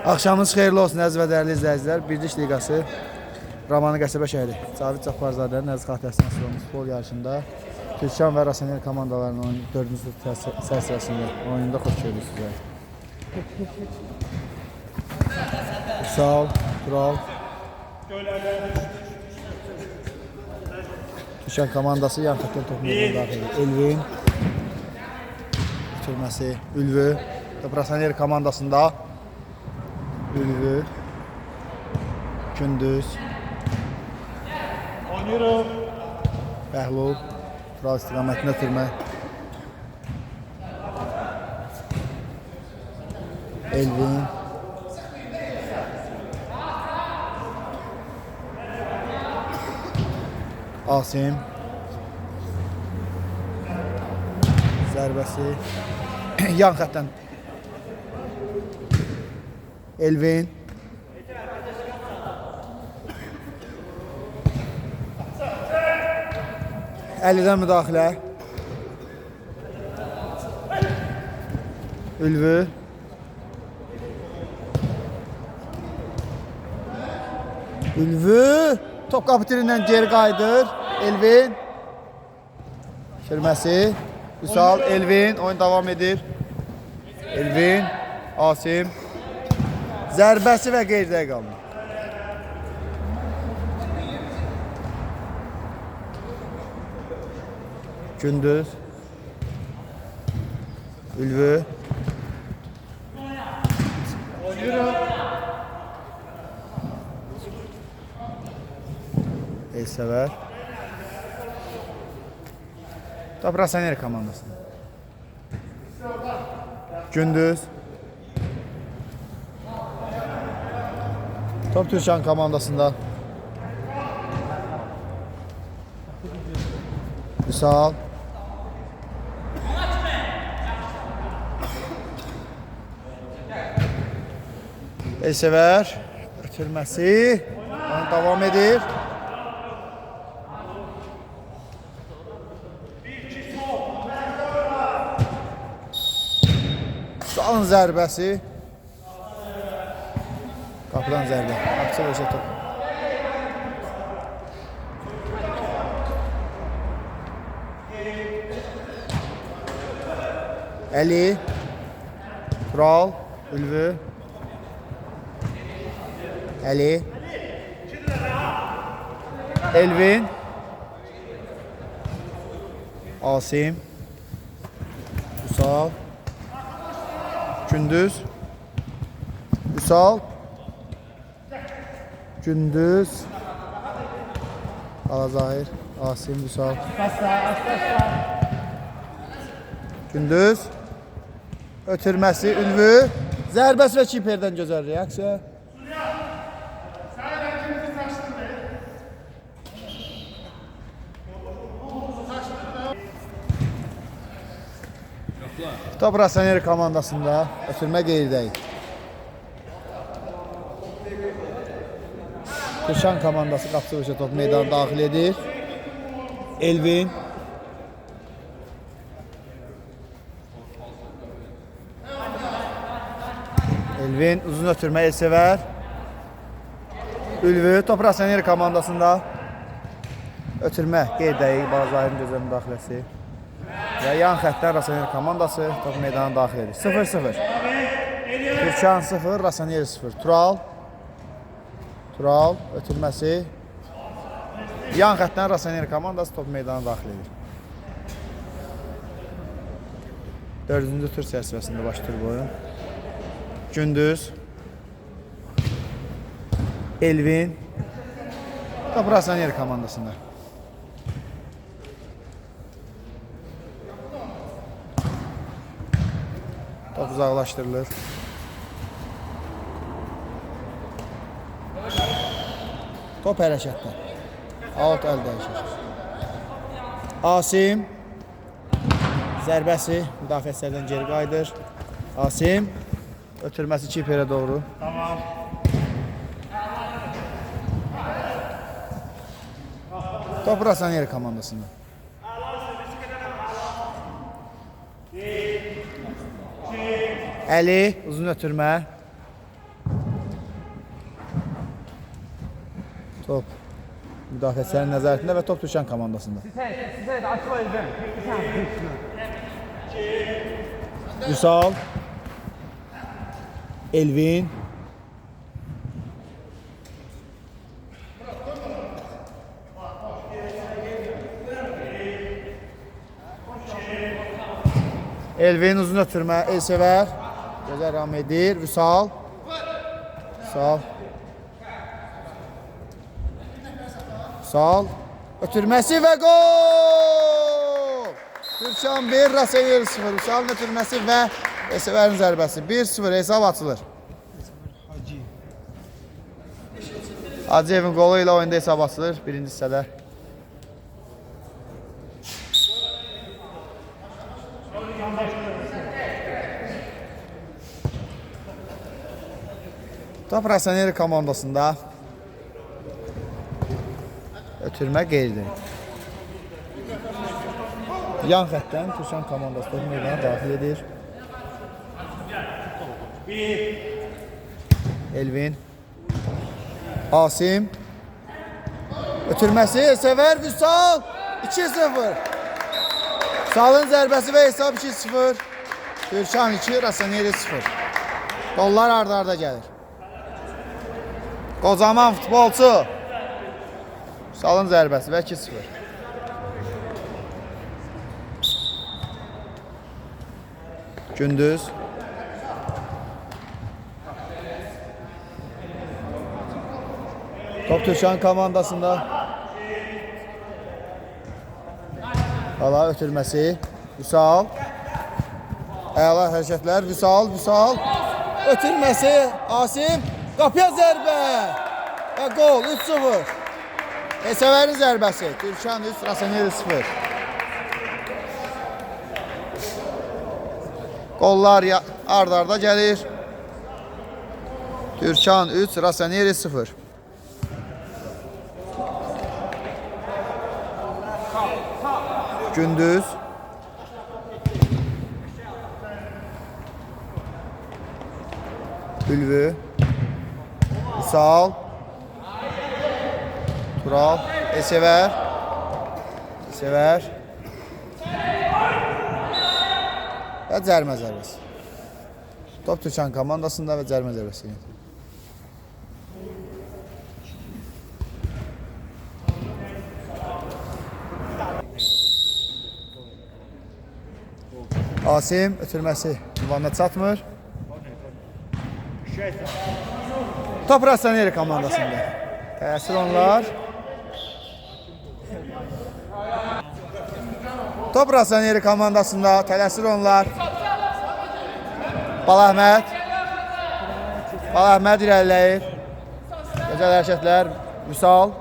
Axşamınız xeyirli olsun əziz və dəyərli izləyicilər. Birlik Liqası Romanı Qəsəbə şəhəri Cavid Cabbarzadənin əziz xatirəsində asılan futbol yarışında Türkan və Rasener komandalarının 4-cü tur sərəsində oyunda xoş gördük sizə. Sağ Tural. Türkan komandası yan xətdən topu daxil edir. Elvin bitirməsi Ülvü. Rasener komandasında Ülvü, Gündüz, Bəhlul, Tural istiqamətini ötürmə, Elvin, Asim, zərbəsi, yan xətdən Elvin, Əlidən müdaxilə, Ülvü, top kapitirindən geri qayıdır, Elvin, şirməsi, Üsal, Elvin, oyun davam edir, Elvin, Asim, zərbəsi və qeyridə qalma. Gündüz, Ülvü, Elsəvər, top Rasener komandası. Gündüz, top Türkan komandasında. Üsal, Elsəvər, ötürməsi, davam edir. Üsalın zərbəsi, qapıdan zərbə, qapısı və top. Əli, Tural, Ülvü, Əli, Elvin, Asim, Üsal, Gündüz, Üsal, Gündüz, Alazahir, Asim, Üsal, Gündüz, ötürməsi, Ülvü, zərbəsi və kiperdən gözəl reaksiya. Top Rasener komandasında ötürmə qeyridəyik. Türkan komandası qapısı və top meydana daxil edir. Elvin, uzun ötürmə Elsəvər, Ülvü, top Rasener komandasında ötürmə qeyridəyik. Bazarın gözəl müdaxiləsi. Və yan xətdən Rasener komandası top meydana daxil edir. 0-0. Türkan 0, Rasener 0. Tural, ötürməsi. Yan xətdən Rasener komandası top meydana daxil edir. 4-cü tur çərçivəsində başlayır bu oyun. Gündüz, Elvin, top Rasener komandasında. Top uzaqlaşdırılır. Top hərəkətdə. Out əl dəyişir. Asim, zərbəsi müdafiəçilərdən geri qayıdır. Asim, ötürməsi kiperə doğru. Tamam. Top Rasener komandasında. Əli uzun ötürmə. Top müdafiəçilərin nəzarətində və top Türkan komandasında. Vüsal, Elvin, Elvin uzun ötürmə, Elsevər, gözəl ram edir, Vüsal, Vüsal, ötürməsi və gol! Türkan 1, Rasenyer 0, Vüsalın ötürməsi və Elsevərin zərbəsi, 1-0 hesab açılır. Hacıyevin qolu ilə oyunda hesab açılır, birinci hissədə. Top Rasenyer komandasında ötürmə qeyridir. Yan xəttdən Türkan komandası topu meydana daxil edir. Elvin, Asim, ötürməsi, Elsevər, Vüsal, 2-0. Vüsalın zərbəsi və hesab 2-0. Türkan 2, Rasenyer 0. Qollar arda-arda gəlir. Qocaman futbolçu. Vüsalın zərbəsi və 2-0. Gündüz. Top Türkan komandasında. Əla ötürməsi. Vüsal. Əla hərəkətlər. Vüsal. Ötürməsi. Asim. Qapıya zərbə. Və gol. 3-0. Elsevərin zərbəsi. Türkan 3, Rasenyer 0. Qollar arda-arda gəlir. Türkan 3, Rasenyer 0. Gündüz. Ülvü. Vüsal. Tural. Elsevər. Və cərmə zərbəsi. Top Türkan komandasında və cərmə zərbəsi. Asim ötürməsi ünvanına çatmır. Top Rasenyer komandasında. Təsir onlar. Top Rasenyer komandasında tələsir onlar. Balahmət irəliləyir. Gözəl hərəkətlər. Vüsal.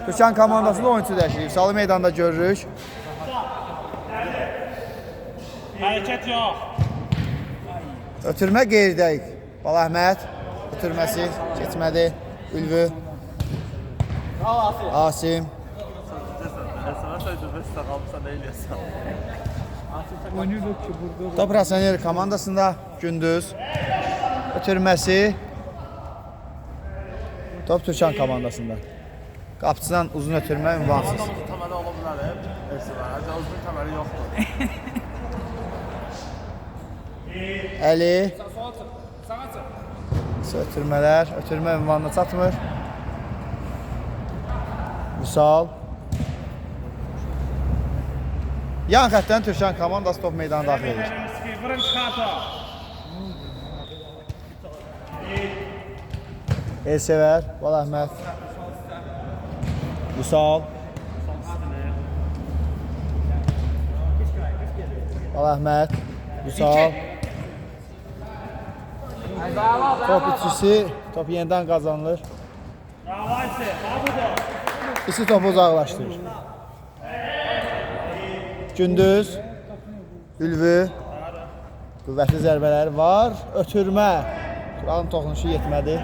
Türkan komandasında oyuncu dəyişir. Vüsalı meydanda görürük. Hərəkət yox. Ötürmə qeyridəyik. Balahmət ötürməsi keçmədi. Ülvü. Asim. Top Rasenyer komandasında Gündüz. Ötürməsi. Top Türkan komandasında. Qapıçıdan uzun ötürmə ünvansız. Təməli ola bilər. Uzun təməli yoxdur. Əli. Ötürmələr. Ötürmə ünvanına çatmır. Vüsal. Yan xəttdən Türkan komandası top meydana daxil edir. Elsevər, Balahmət. Vüsal. Balahmət. Vüsal. Top içisi, top yenidən qazanılır. İki topu uzaqlaşdırır. Gündüz, Ülvü, qüvvətli zərbələri var, ötürmə. Turalın toxunuşu yetmədi.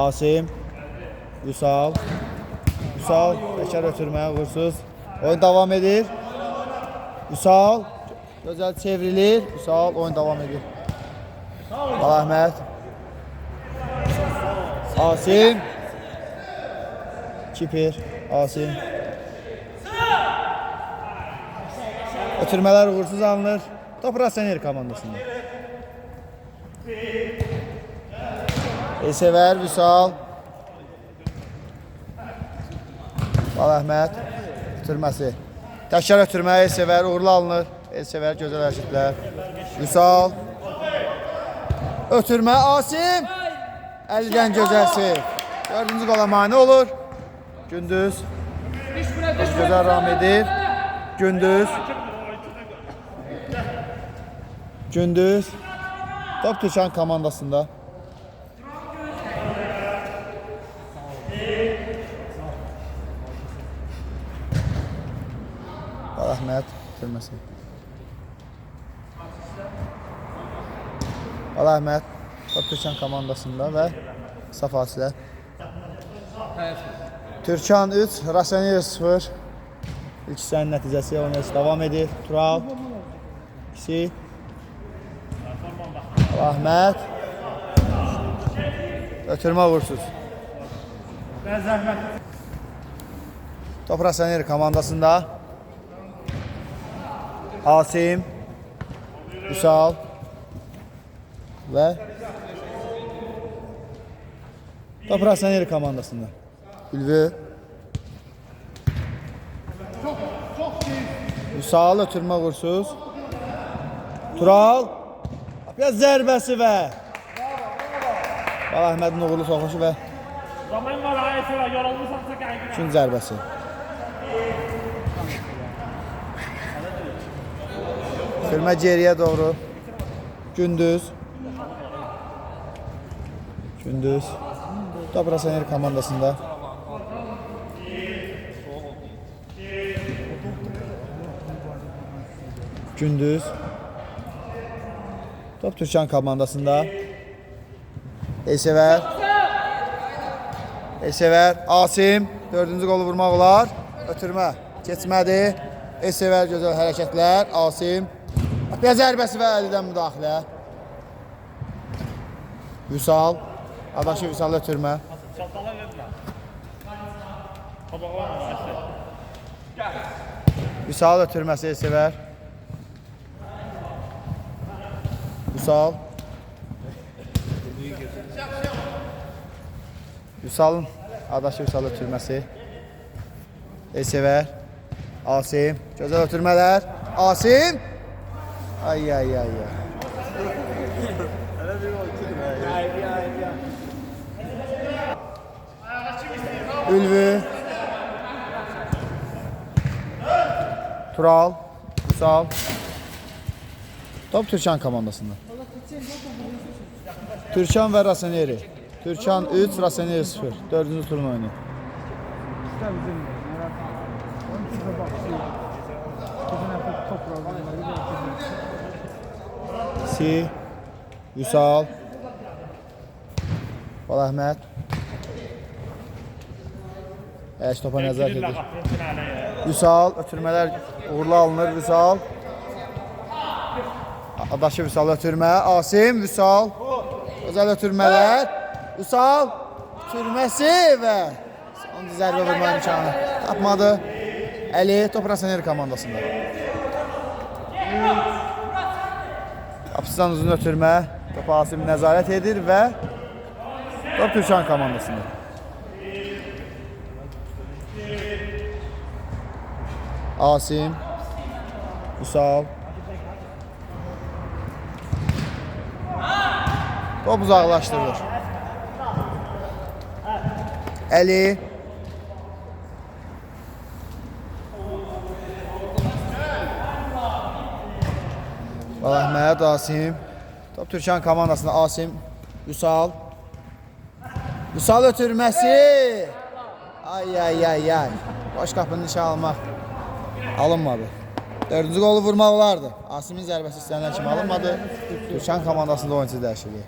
Asim, Vüsal, təkər ötürməyə uğursuz. Oyun davam edir. Vüsal, gözəl çevrilir. Vüsal, oyun davam edir. Balahmət. Asim. Kiper. Asim. Ötürmələr uğursuz alınır. Top Rasener komandasında. Elsəvər, Vüsal. Baləhmət. Ötürməsi. Təkrar ötürmə, Elsəvər uğurlu alınır. Elsəvər gözəl hərəkətlər. Vüsal. Ötürmə, Asim. 50-dən gözəl seyf. 4-cü qola mane olur. Gündüz. Gözəl ram edir. Gündüz. Gündüz. Top Türkan komandasında. Baləhmət bitirməsi. Baləhmət top Türkan komandasında və qısa fasilə. Türkan 3, Rasener 0. İlk hissənin nəticəsi oynayış davam edir. Tural. 2. Baləhmət. Ötürmə uğursuz. Top Rasener komandasında. Asim, Vüsal və top Rasener komandasında. Ülvü. Vüsal ötürmə uğursuz. Tural. Biraz zərbəsi və Baləhmədin uğurlu soxuşu və üçün zərbəsi. Sürmə geriyə doğru. Gündüz. Gündüz. Top Rasener komandasında. Gündüz. Top Türkan komandasında. Elsəvər. Elsəvər. Asim. 4-cü qolu vurmaq olar. Ötürmə. Keçmədi. Elsəvər gözəl hərəkətlər. Asim. Biraz zərbəsi və əldən müdaxilə. Vüsal. Adaşı Vüsal ötürmə. Vüsal ötürməsi Elsəvər. Vüsal. Vüsalın adaşı Vüsal ötürməsi. Elsəvər. Asim. Gözəl ötürmələr. Asim. Ay ay ay ay. Ülvü. Tural. Vüsal. Top Türkan komandasında. Türkan və Raseneri. Türkan 3, Raseneri 0. 4-cü turun oyunu. Si. Vüsal. Baləhmət. Topa nəzarət edir. Vüsal. Ötürmələr uğurlu alınır. Vüsal. Adaşı Vüsal ötürmə. Asim. Vüsal. Özəl ötürmələr. Vüsal. Ötürməsi və son zərbə vurma imkanı tapmadı. Əli. Top Rasener komandasında. Kapısından uzun ötürmə. Top Asim nəzarət edir və top Türkan komandasında. Asim. Vüsal. Top uzaqlaşdırılır. Əli. Baləhmət, Asim. Top Türkan komandasında. Asim. Vüsal. Vüsal ötürməsi. Ay ay ay ay. Baş qapının işə almaq alınmadı. 4-cü qolu vurmaq olardı. Asimin zərbəsi istənilən kimi alınmadı. Türkan komandasında oyuncu dəyişikliyi.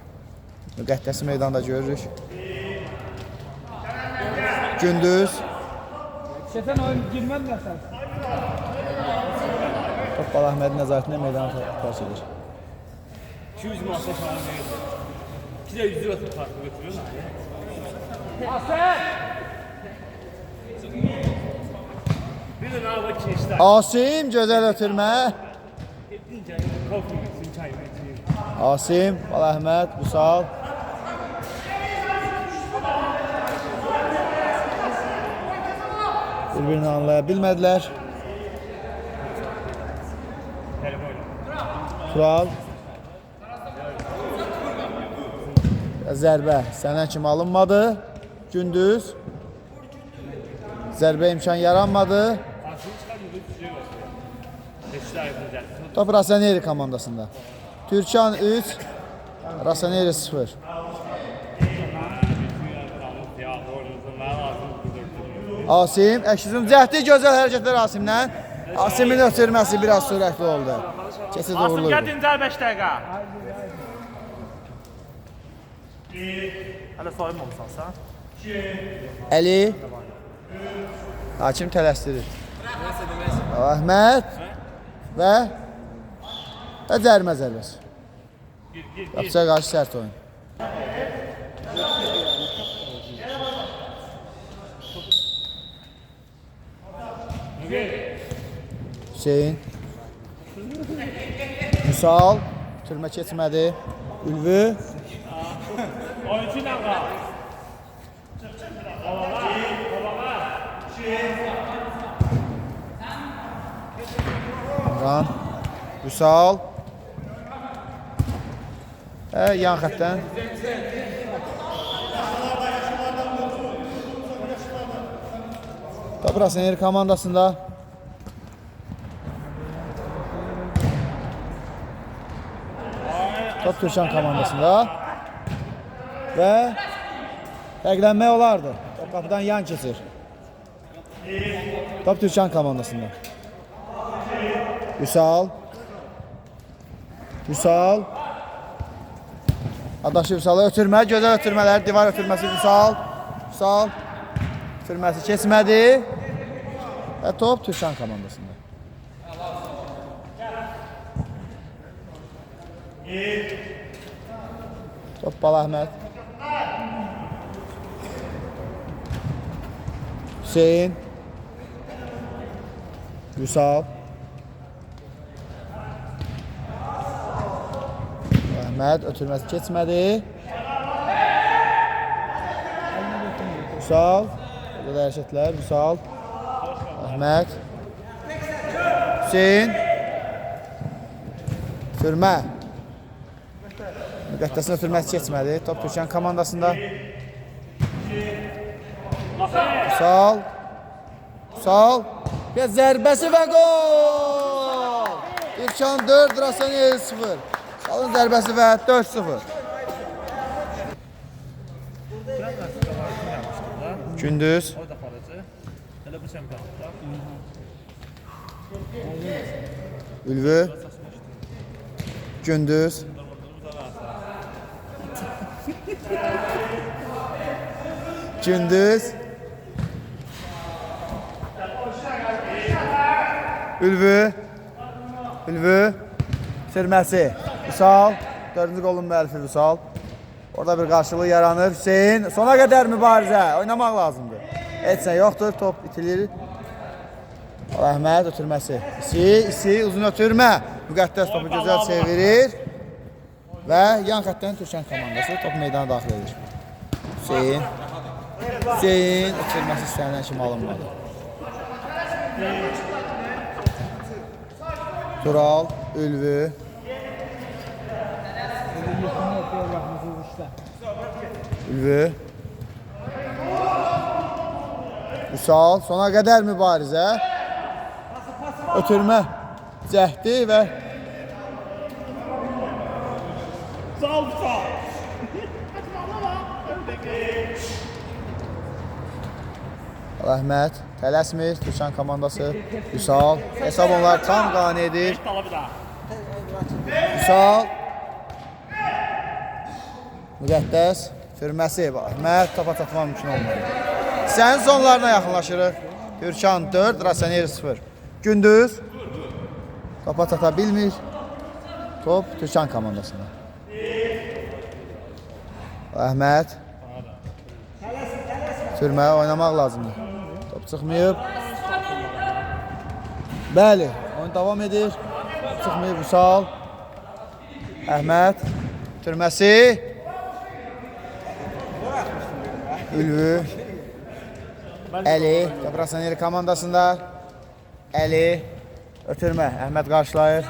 Müqəddəsi meydanda görürük. Gündüz. Şəfən oyun girmədi nəsən? Top Baləhmədin nəzarətində meydana tərk edir. 200 manata şahane verir. 2 də 100 lira farkı götürüyor. Bir de daha bak işte. Asim gözəl ötürmə. Kofi için çay içeyim. Asim, Əhməd, Vüsal. Bir-birini anlaya bilmədilər. Tural. Zərbə sənə kimi alınmadı. Gündüz. Zərbə imkan yaranmadı. Top Rasaneri komandasında. Türkan 3, Rasaneri 0. Asim, əksizin cəhdi gözəl hərəkətlər Asimdən. Asimin ötürməsi biraz sürətli oldu. Keçid Asım uğurlu gel idi. dincel 5 dakika. Hala soyunmamışsan sen. Əli. Hakim tələsdirir. Əhməd. Və cərimə zərbəsi. Qapıçıya qarşı sərt oyun. Hüseyin. Müsal. Türmə keçmədi. Ülvü. Oyuncu ne var? Ran. Vüsal. Yan xətdən. Top Rasaneri komandasında. Top Türkan komandasında. Və fərqlənmək olardı. Top qapıdan yan keçir. Top Türkan komandasında. Vüsal. Vüsal. Adaşı Vüsal'a ötürmə. Gözəl ötürmələr. Divar ötürməsi Vüsal. Vüsal. Ötürməsi keçmədi. Və top Türkan komandasında. Top Əhməd. Hüseyin. Vüsal. Əhməd ötürməsi keçmədi. Vüsal. Burada hərəkətlər. Vüsal. Əhməd. Hüseyin. Türmə. Müqəddəsin ötürməsi keçmədi. Top Türkan komandasında. Vüsal. Vüsal. Bir zərbəsi və gol! Türkan 4, Rasaneri 0. Salın zərbəsi və 4-0. Gündüz. O da paracı. Hele bu şampiyonlukta. Ülvü. Gündüz. Gündüz. Ülvü. Ülvü. Bitirməsi. Vüsal. 4-cü qolun müəllifi Vüsal. Orada bir qarşılığı yaranır. Hüseyin. Sona qədər mübarizə. Oynamaq lazımdır. Heç nə yoxdur. Top itilir. Əhməd ötürməsi. İsi. Uzun ötürmə. Müqəddəs topu gözəl çevirir. Və yan xətdən Türkan komandası top meydana daxil edir. Hüseyin. Hüseyin ötürməsi istənilən kimi alınmadı. Tural, Ülvü. Ülvü. Vüsal, sona qədər mübarizə. Ötürmə cəhdi və Salsa. Əhməd, tələsmir, Türkan komandası. Vüsal, hesab onlar tam qane edir. Dala bir daha. Vüsal. Müqəddəs, firməsi. Əhməd, topa çatmaq mümkün olmadı. Sənin sonlarına yaxınlaşırıq. Türkan 4, Rasaneri 0. Gündüz. Topa çata bilmir. Top Türkan komandasında. Əhməd. Ötürmə oynamaq lazımdır. Top çıxmayıb. Bəli, oyun davam edir. Top çıxmayıb Vüsal. Əhməd. Ötürməsi. Ülvü. Əli. Toprasaneri komandasında. Əli. Ötürmə. Əhməd qarşılayır.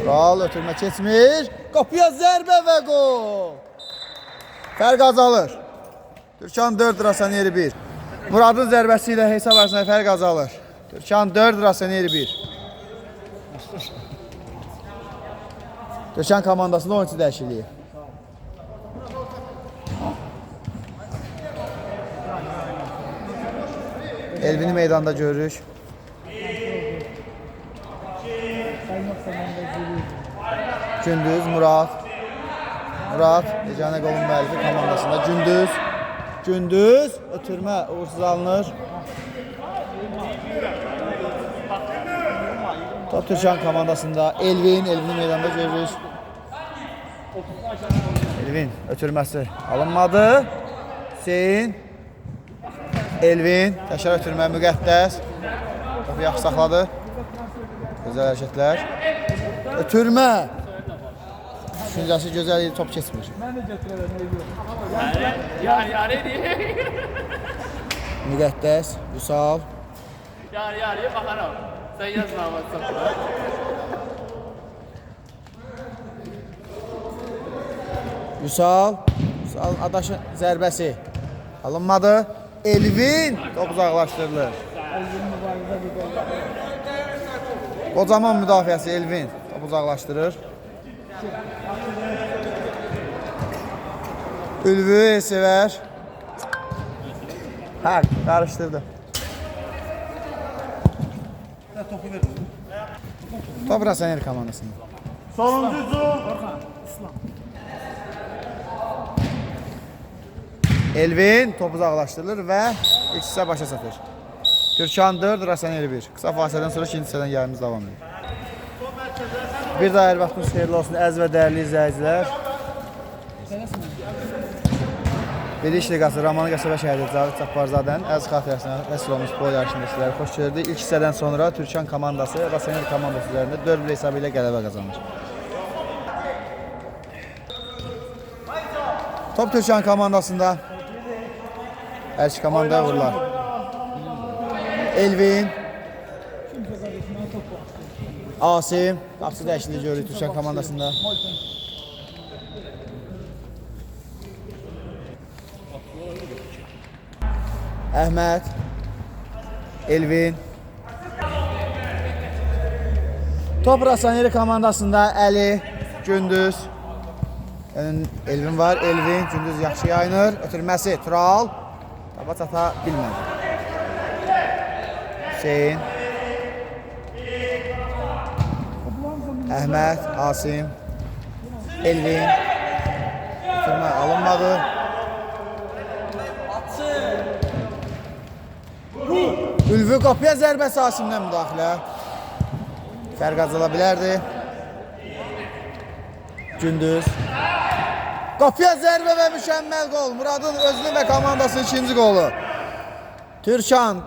Vural. Ötürmə keçmir. Qapıya zərbə və qol. Fərq azalır. Türkan 4, Rasaneri 1. Muradın zərbəsi ilə hesab arasında fərq azalır. Türkan 4, Rasaneri 1. Türkan komandasında oyuncu dəyişikliyi. Elvini meydanda görürük. Gündüz, Murad. Murad, Ecane qolun müəllifi komandasında. Gündüz, ötürmə, uğursuz alınır. Top Türkan komandasında. Elvini meydanda görürük. Elvin, ötürməsi alınmadı. Hüseyin. Elvin, təkrar ötürmə, Müqəddəs. Topu yaxşı saxladı. Gözəl hərəkətlər. Ötürmə. Düşüncəsi gözəl idi, top keçmir. Mən də götürərəm. Yar idi. Müqəddəs, Vüsal. Yar baxaram. Sən yazma WhatsApp-da. Vüsal adaşın zərbəsi alınmadı. Elvin top uzaqlaşdırılır. Qocaman müdafiəsi Elvin top uzaqlaşdırır. Ülvü Sevər. Hə, qarışdırdı. Top Rasaneri komandasında. Sonuncu. Elvin top uzaqlaşdırılır və ilk hissə başa çatır. Türkan 4, Rasaneri 1. Qısa fasilədən sonra ikinci hissədən yayımız davam edir. Bir daha hər vaxtınız xeyirli olsun əziz və dəyərli izləyicilər. Bir iş liqası Ramanı Qəsəbə şəhəri Cavid Cabbarzadənin əziz xatirəsinə həsr olmuş boy yarışında sizləri xoş gördük. İlk hissədən sonra Türkan komandası Rasaneri komandası üzərində 4-1 hesabı ilə qələbə qazanır. Top Türkan komandasında. Hər iki komandaya vururlar. Elvin. Asim. Qapısı dəyişikliyi görürük Türkan komandasında. Əhməd. Elvin. Top Rasaneri komandasında Əli. Gündüz. Elvin var. Elvin. Gündüz yaxşı yayınır. Ötürməsi. Tural. Topa çata bilmədi. Hüseyin. Əhməd. Asim. Elvin. Ötürmə alınmadı. Ülvü qapıya zərbəsi Asimdən müdaxilə. Fərq azala bilərdi. Gündüz. Qapıya zərbə və mükəmməl qol. Muradın özünün və komandasının ikinci qolu. Türkan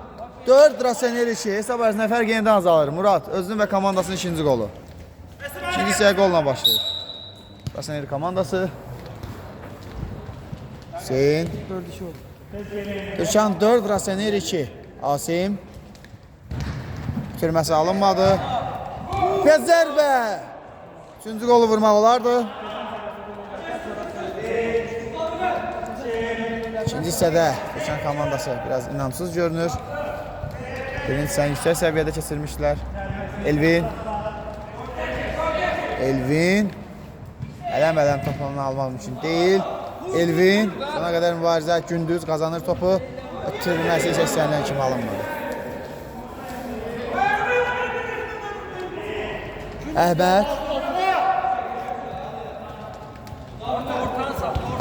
4, Rasaneri 2. Hesab arasında fərq yenidən azalır. Murad özünün və komandasının ikinci qolu. İkinci hissəyə qolla başlayır. Rasaneri komandası. Hüseyin. Türkan 4, Rasaneri 2. Asim. Bitirməsi alınmadı. Və zərbə. Üçüncü qolu vurmaq olardı. İkinci hissədə Türkan komandası biraz inamsız görünür. Birinci hissəni yüksək səviyyədə keçirmişlər. Elvin. Elvin. Ələm toplarını almaq mümkün deyil. Elvin. Sona qədər mübarizə. Gündüz qazanır topu. Ötürməsi isə istənilən kimi alınmadı. Əhməd.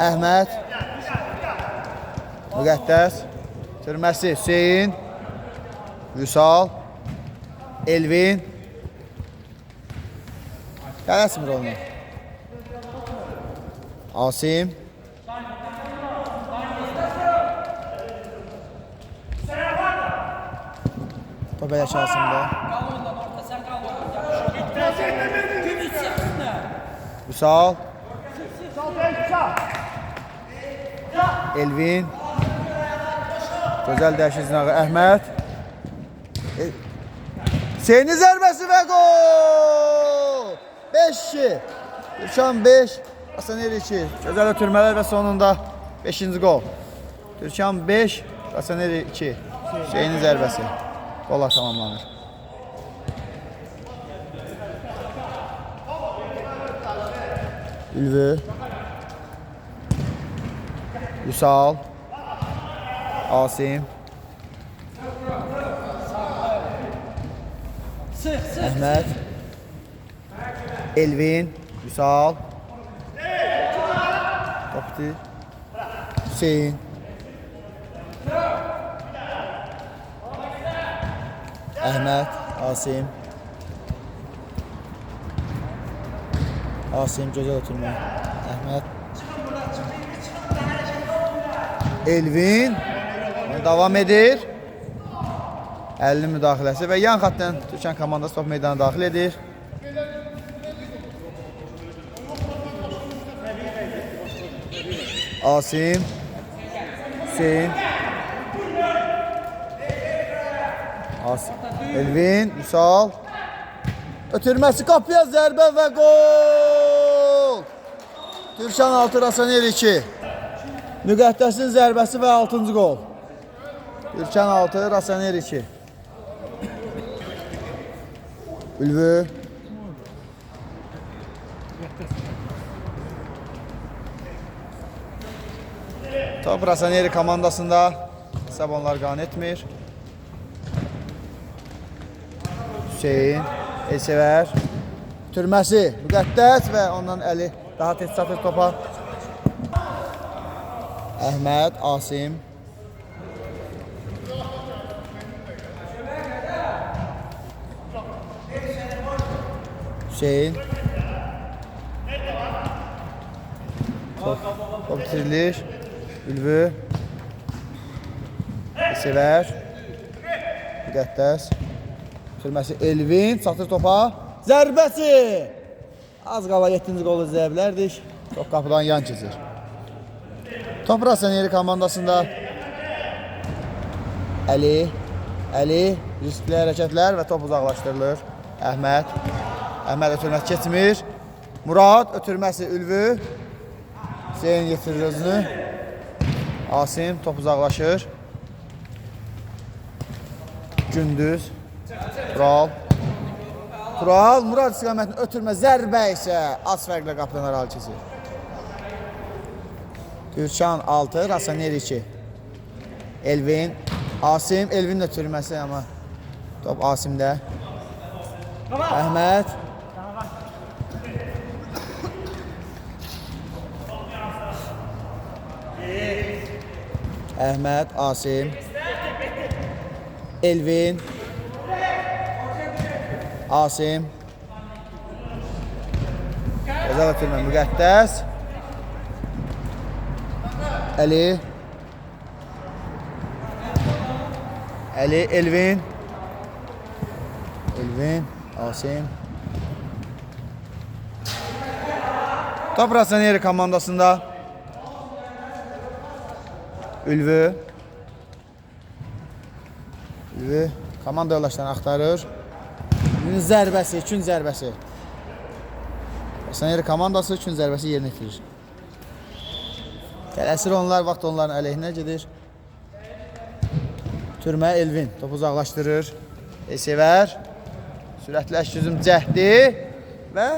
Əhməd. Müqəddəs. Türməsi Hüseyin. Vüsal. Elvin. Qələsmir olunur. Asim. Top elə çalsında. Vüsal. Elvin. Gözəl dəyişik zinağı Əhməd. Hüseynin zərbəsi və gol! 5-2. Türkan 5, Hasanyer 2. Gözəl ötürmələr və sonunda 5-ci gol. Türkan 5, Hasanyer 2. Hüseynin zərbəsi. Qola tamamlanır. Ülvü. Vüsal. Asim. Əhməd. Elvin. Vüsal. Topdu. Hüseyin. Əhməd. Asim. Asim gözəl oturma. Əhməd. Elvin. Davam edir. 50 müdaxiləsi və yan xətdən Türkan komandası top meydana daxil edir. Asim. Hüseyin. Asim. Elvin. Vüsal. Ötürməsi qapıya zərbə və gol! Türkan 6, Hasanyer 2. Müqəddəsin zərbəsi və 6-cı gol. Türkan 6, Hasanyer 2. Ülvü. Top Hasanyer komandasında hesab onlar qan etmir. Hüseyin. Elsevər. Türməsi müqəddəs və ondan əli daha tez çatır topa. Əhməd, Asim. Hüseyin. Top bitirilir. Ülvü. Elsevər. Müqəddəs. Türməsi Elvin, çatır topa. Zərbəsi! Az qala 7-ci qolu izləyə bilərdik. Top qapıdan yan keçir. Top Hasanyer komandasında Əli, riskli hərəkətlər və top uzaqlaşdırılır. Əhməd ötürməsi keçmir. Murad ötürməsi Ülvü. Hüseyin getirir özünü. Asim top uzaqlaşır. Gündüz. Tural, Murad istiqamətini ötürmə, zərbə isə az fərqlə qapıdan aralı keçir. Türkan 6, Hasanyer 2. Elvin, Asim, Elvin ötürməsi amma top Asimdə. Əhməd. Əhməd, Asim. Elvin. Asim. Gözəl ötürmə, müqəddəs. Əli, Elvin. Asim. Top Hasanyer komandasında Ülvü. Komanda yoldaşlarını axtarır. Zərbəsi, 2-cü zərbəsi. Hasanyer komandası 3-cü zərbəsi yerinə yetirir. Tələsir onlar, vaxt onların əleyhinə gedir. Türmə Elvin topu uzaqlaşdırır. Elsevər. Sürətli əşküzüm cəhdi və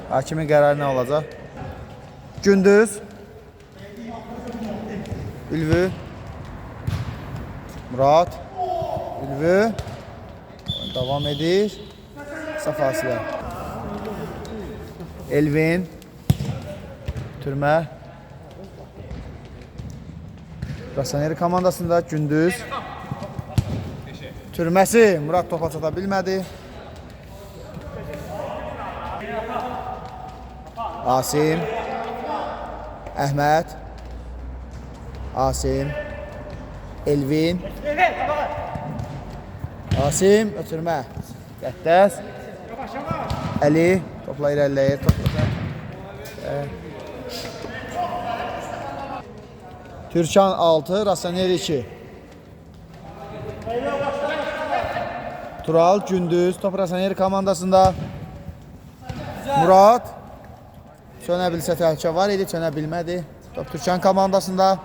hakimin qərarı nə olacaq? Gündüz. Ülvü. Murad. Ülvü. Davam edir. Qısa fasilə. Elvin. Türmə. Hasanyer komandasında Gündüz. Türməsi Murad topa çata bilmədi. Asim. Əhməd. Asim. Elvin. Asim, ötürmə. Qəddəs. Əli, topla irəliləyir, topla. Türkan 6, Rasaner 2. Tural, Gündüz, top Rasaner komandasında. Murad. Sönə bilsə təhlükə var idi, sönə bilmədi. Top Türkan komandasında.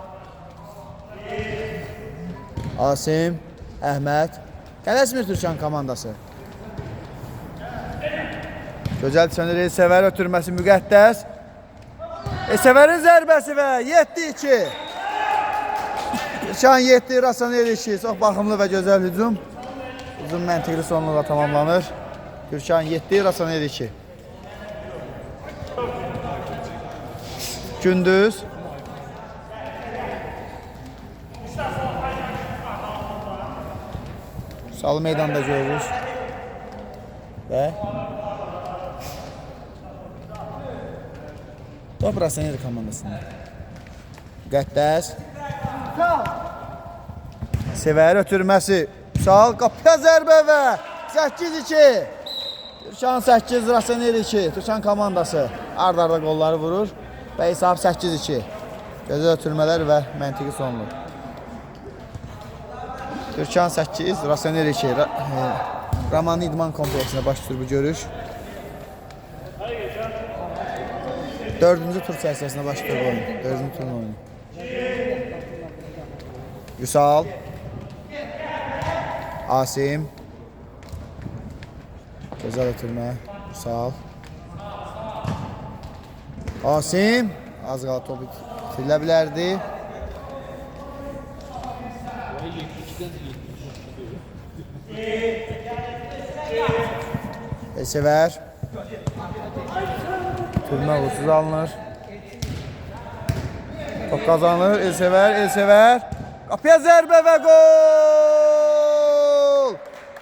Asim, Əhməd. Tələsmir Türkan komandası. Gözəl sönür Elsəvər ötürməsi Müqəddəs. Elsəvərin zərbəsi və 7-2. Türkan 7, Rasaner 2. Çox baxımlı və gözəl hücum. Hücum məntiqli sonluqla tamamlanır. Türkan 7, Rasaner 2. Gündüz. Salı meydanda görürüz. Və top Rasaner komandasında. Qəddəs. Sevər ötürməsi. Sal qapıya zərbə və 8-2. Türkan 8, Rasaner 2. Türkan komandası ard-arda qolları vurur və hesab 8-2. Gözəl ötürmələr və məntiqi sonluq. Türkan 8, Rasaner 2. Raman İdman kompleksində baş tutur bu görüş. 4-cü tur səhsəsində baş tutur bu oyun. 4-cü turun oyunu. Vüsal. Asim. Gözəl ötürmə. Vüsal. Asim. Az qala topu itirilə bilərdi. Elsəvər. Türmə uğursuz alınır. Top kazanır. Elsəvər. Qapıya zərbə və gol!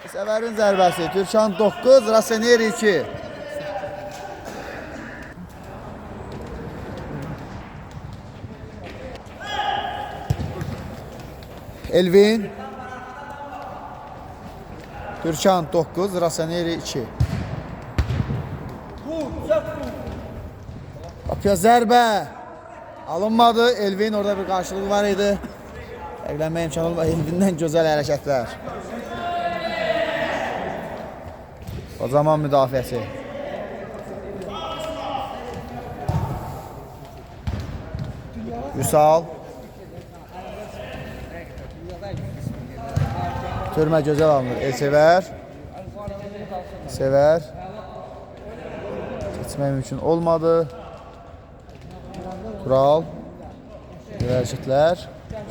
Elsəvərin zərbəsi. Türkan 9, Rasaner 2. Elvin. Türkan 9, Rasaner 2. Qapıya zərbə. Alınmadı. Elvin orada bir qarşılığı var idi. Əqlənmə imkanı olmadı. Elvindən gözəl hərəkətlər. O zaman müdafiəsi. Vüsal. Türmə gözəl alınır. Elsəvər. Sevər. Keçmək mümkün olmadı. Tural. Hərəkətlər.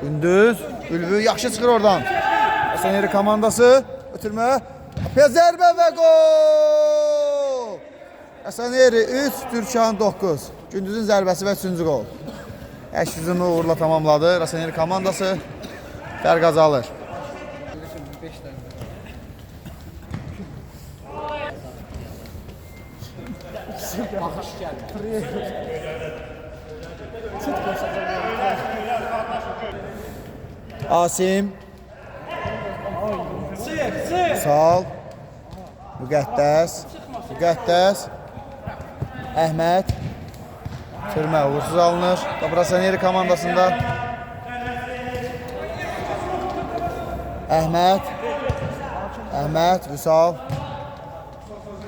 Gündüz. Ülvü yaxşı çıxır oradan. Rasaner komandası. Ötürmə. Qapıya zərbə və gol! Rasaner 3, Türkan 9. Gündüzün zərbəsi və 3-cü gol. Əks hücumu uğurla tamamladı. Rasaner komandası fərq azalır. Asim. Sal. Müqəddəs. Əhməd. Türmə uğursuz alınır. Rasaner komandasında. Əhməd. Vüsal.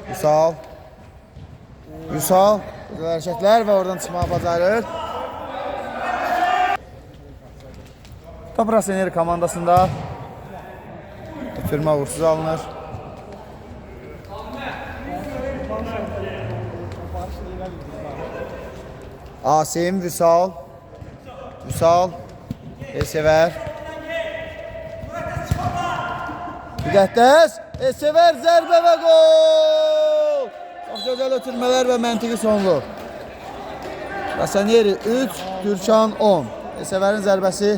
Vüsal. Güzel hərəkətlər və oradan çıxmağı bacarır. Top Rasaner komandasında. Türmə uğursuz alınır. Asim, Vüsal. Elsəvər. Müqəddəs. Elsəvər zərbə və gol! Çox gözəl ötürmələr və məntiqi sonluq. Rasaner 3, Türkan 10. Elsəvərin zərbəsi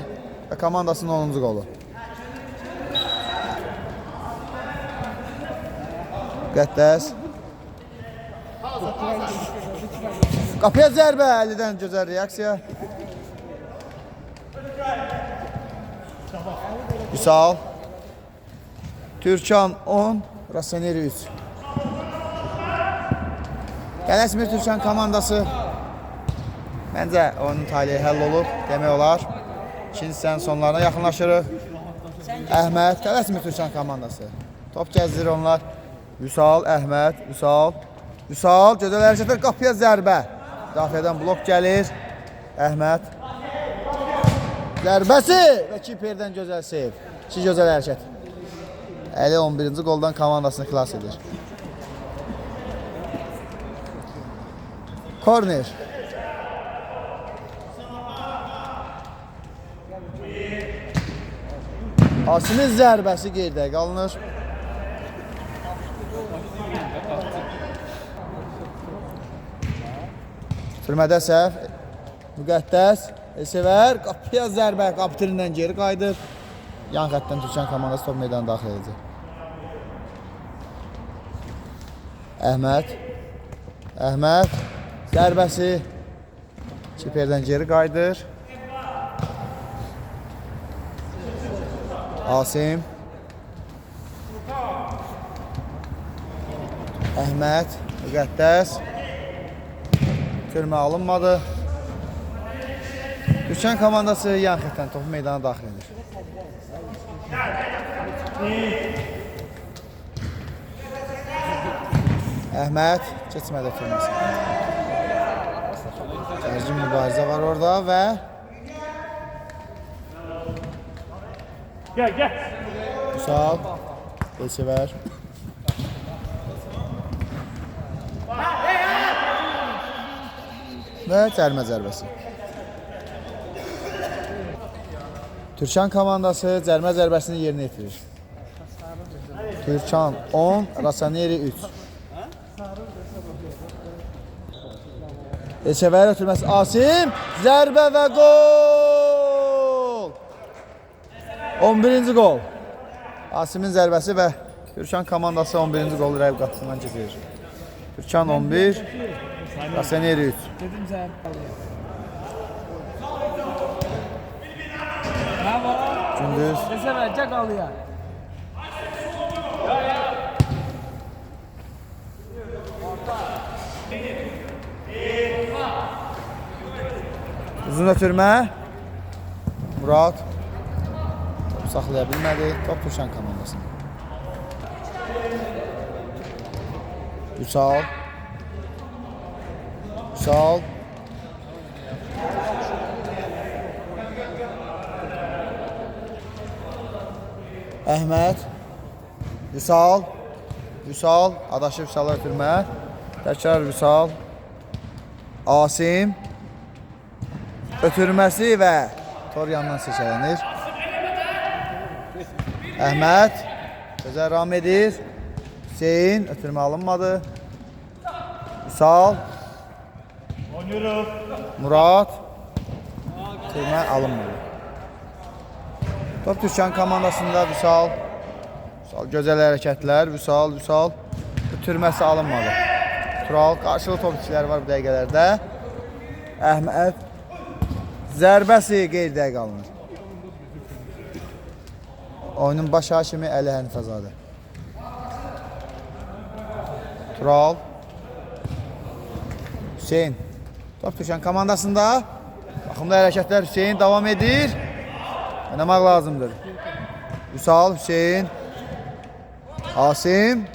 və komandasının 10-cu qolu. Müqəddəs. Qapıya zərbə, Əlidən gözəl reaksiya. Vüsal. Türkan 10, Raseneri 3. Qələsmir Türkan komandası. Məncə oyunun talihi həll olub, demək olar. İkinci hissənin sonlarına yaxınlaşırıq. Əhməd, Qələsmir Türkan komandası. Top gəzdirir onlar. Vüsal, Əhməd, Vüsal. Vüsal, gözəl hərəkətlər, qapıya zərbə. Müdafiədən blok gəlir. Əhməd. Zərbəsi və kiperdən gözəl seyv. 2 gözəl hərəkət. Əli 11-ci qoldan komandasını xilas edir. Korner. Asimin zərbəsi geridə qalınır. Türmədə səhv. Müqəddəs. Elsevər. Qapıya zərbə. Qapitirindən geri qayıdır. Yan xəttdən Türkan komandası top meydana daxil edəcək. Əhməd. Əhməd. Zərbəsi. Kiperdən geri qayıdır. Asim. Əhməd. Müqəddəs. Türmə alınmadı. Türkan komandası yan xəttdən topu meydana daxil edir. Əhməd keçmədə türməsi. Gərgin mübarizə var orada və Gel. Vüsal, Elsevər. Və cərimə zərbəsi. Türkan komandası cərimə zərbəsini yerinə yetirir. Türkan 10, Rasaneri 3. Elsevər ötürməsi Asim. Zərbə və gol! 11-ci gol. Asimin zərbəsi və Türkan komandası 11-ci gol rəqib qapısından keçirir. Türkan 11, Raseneri 3. Dedim sen. Bravo. Gündüz. Dese verecek alıyor. Uzun ötürmə. Murad. Top saxlaya bilmədi. Top Türkan komandasında. Vüsal. Vüsal. Əhməd. Vüsal. Vüsal. Adaşı Vüsala ötürmə. Təkrar Vüsal. Asim. Ötürməsi və tor yandan seçələnir. Əhməd. Gözəl ram edir. Hüseyin. Ötürmə alınmadı. Vüsal. Murad. Ötürmə alınmadı. Top Türkan komandasında Vüsal. Vüsal gözəl hərəkətlər. Vüsal. Ötürməsi alınmadı. Tural. Qarşılı top içkiləri var bu dəqiqələrdə. Əhməd. Zərbəsi qeyridə qalınır. Oyunun baş hakimi Əli Hənifəzadə. Tural. Hüseyin. Top Türkan komandasında. Baxımda hərəkətlər Hüseyin davam edir. Oynamaq lazımdır. Vüsal, Hüseyin. Asim.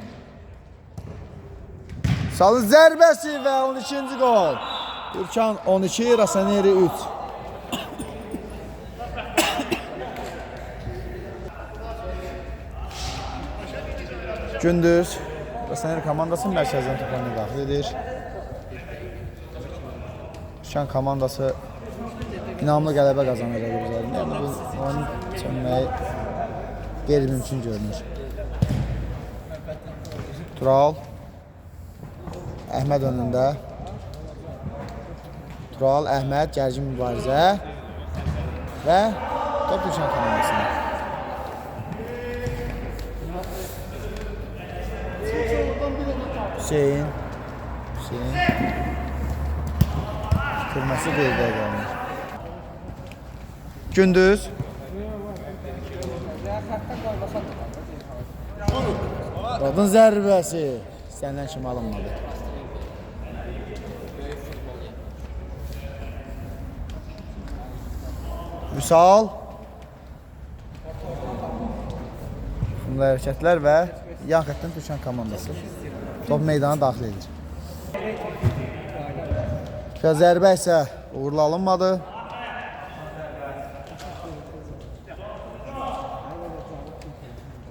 Vüsalın zərbəsi və 12-ci gol. Türkan 12, Raseneri 3. Gündüz. Raseneri komandasının mərkəzdən toplarına daxil edir. Türkan komandası inamlı qələbə qazanacaq üzərində. Yəni bu oyunu çönməyi qeyri-mümkün görünür. Tural. Əhməd önündə. Tural, Əhməd, gərgin mübarizə və top Türkan komandasında. Hüseyin. Kırması qeyridə qalınır. Gündüz. Muradın zərbəsi səndən kimi alınmadı. Vüsal. Bunlar hərəkətlər və yan xətdən Türkən komandası. Top meydana daxil edir. Zərbə isə uğurlu alınmadı.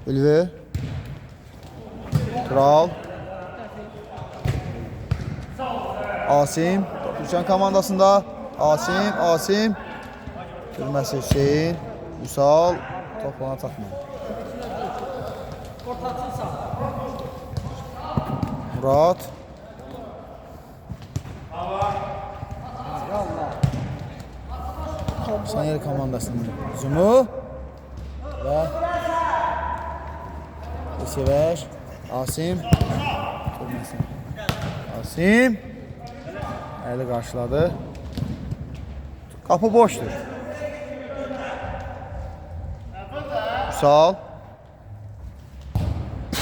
Ülvü. Tural. Asim. Türkən komandasında. Asim. Türməsi Hüseyin. Vüsal. Top ona çatmadı. Murad. Sanyer komandasının hücumu və Sever Asim Türməsi. Asim əli qarşıladı. Qapı boşdur. Vüsal.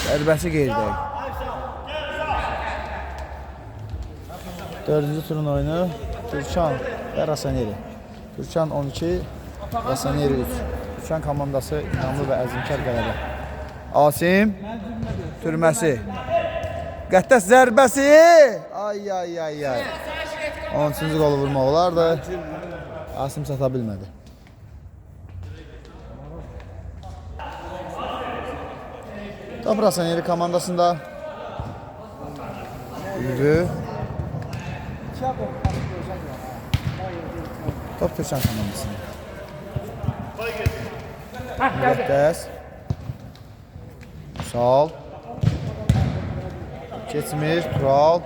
Zərbəsi qeydək. 4-cü turun oyunu Türkan və Rasaneri. Türkan 12, Rasaneri 3. Türkan komandası inamlı və əzimkar qələbə. Asim Türməsi. Qəddəs zərbəsi. Ay. 13-cü qolu vurmaq olardı. Asim çata bilmədi. Top Rasaneri komandasında. Ülvü. Top Türkan komandasında. Müqəddəs. Sal. Keçmir. Tural.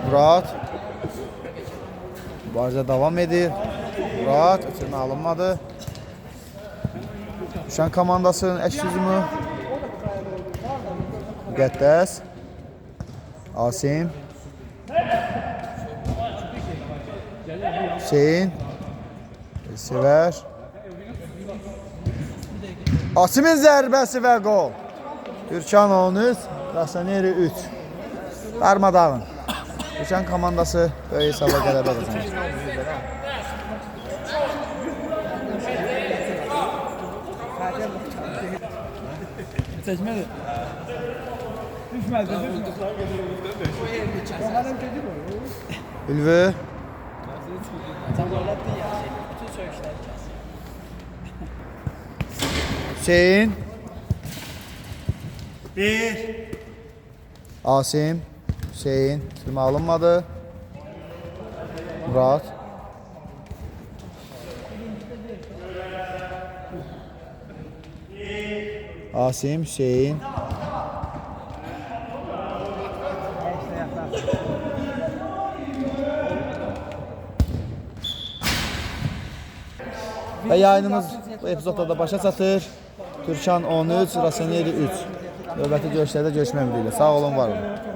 Murad. Mübarizə davam edir. Murad ötürmə alınmadı. Türkan komandasının əks hücumu. Müqəddəs. Asim. Hüseyin. Sever. Asimin zərbəsi və qol. Türkan 13, Rasaneri 3. Darmadağın. Türkan komandası böyük hesabla qələbə qazanır. Çəkmədi. Düşmədi. Ülvü. Hüseyin. Asim. Hüseyin. Sürmə alınmadı. Murad. Asim. Hüseyin. Və yayınımız bu epizodda da başa çatır. Türkan 13, Rasaneri 3. Növbəti görüşlərdə görüşmək ümidi ilə. Sağ olun, var olun.